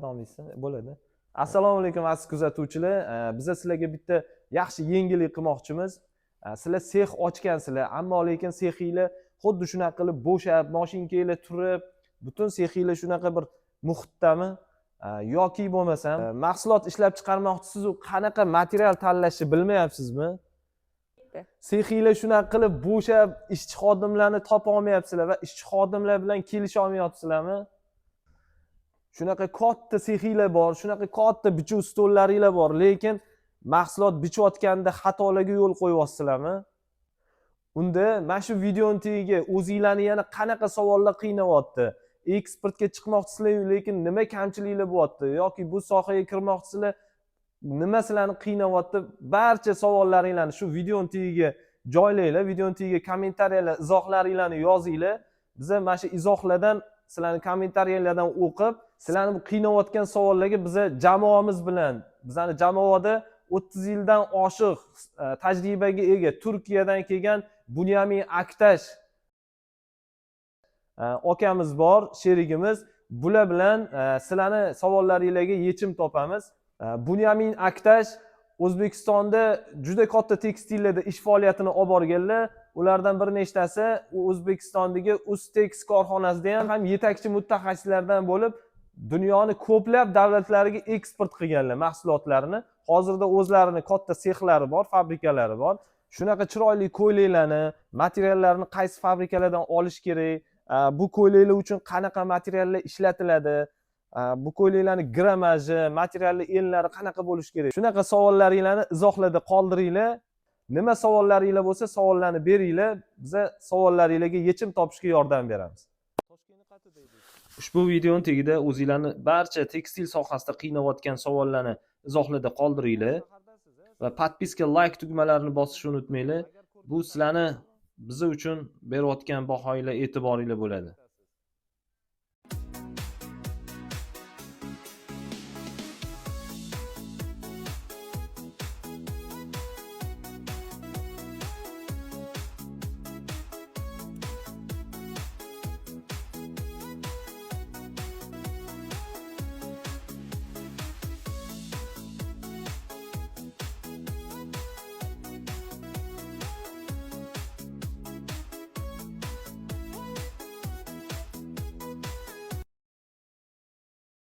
davom etsin bo'ladi. Assalomu alaykum aziz kuzatuvchilar. Biz sizlarga bitta yaxshi yengillik qilmoqchimiz. Sizlar sex ochgansizlar, ammo lekin sexinglar xuddi shunaqa qilib bo'shab, mashinkanglar turib, butun sexinglar shunaqa bir muhitdami? Yoki bo'lmasam, mahsulot ishlab chiqarmoqchisiz, qanaqa material tanlashni bilmayapsizmi? Sexinglar shunaqa qilib bo'shab, ishchi xodimlarni topa olmayapsizlar va ishchi xodimlar bilan kelisha olmayapsizlarmi? Shunaqa katta sexinglar bor, shunaqa katta bichuv stollaringlar bor, lekin mahsulot bichayotganda xatolarga yo'l qo'yyapsizlarmi? Unda mana shu videoning tagiga o'zingizlarni yana qanaqa savollar qiynayapti? Eksportga chiqmoqchisizlar, lekin nima kamchiliklar bo'lyapti yoki bu sohaga kirmoqchisizlar, nima sizlarni qiynayapti? Barcha savollaringlarni shu videoning tagiga joylanglar, videoning tagiga kommentariyalar, izohlaringlarni yozinglar. Biz mana shu izohlardan, sizlarning kommentariyalardan o'qib, sizlarni bu qiynayotgan savollarga biz jamoamiz bilan, bizning jamoada 30 yildan oshiq tajribaga ega Turkiyadan kelgan Bunyamin Aktash akamiz bor, sherigimiz. Bular bilan sizlarni savollaringizga yechim topamiz. Bunyamin Aktash O'zbekistonda juda katta tekstillarda ish faoliyatini olib borganlar. Ulardan bir nechtasi O'zbekistondagi Ustex korxonasida ham yetakchi mutaxassislardan bo'lib, dunyoni ko'plab davlatlariga eksport qilganlar mahsulotlarini. Hozirda o'zlarining katta sexlari bor, fabrikalari bor. Shunaqa chiroyli ko'ylaklarni, materiallarni qaysi fabrikalardan olish kerak, bu ko'ylaklar uchun qanaqa materiallar ishlatiladi, bu ko'ylaklarni gramaji, materialli enlari qanaqa bo'lishi kerak. Shunaqa savollaringlarni izohlarda qoldiringlar. Nima savollaringlar bo'lsa, savollarni beringlar. Biz savollaringizga yechim topishga yordam beramiz. Ushbu videoning tagida o'zingizlarni barcha tekstil sohasida qiynayotgan savollarni izohlarda qoldiringlar va podpiska, like tugmalarini bosishni unutmanglar. Bu sizlarni biz uchun berayotgan bahoylar, e'tiboringlar bo'ladi.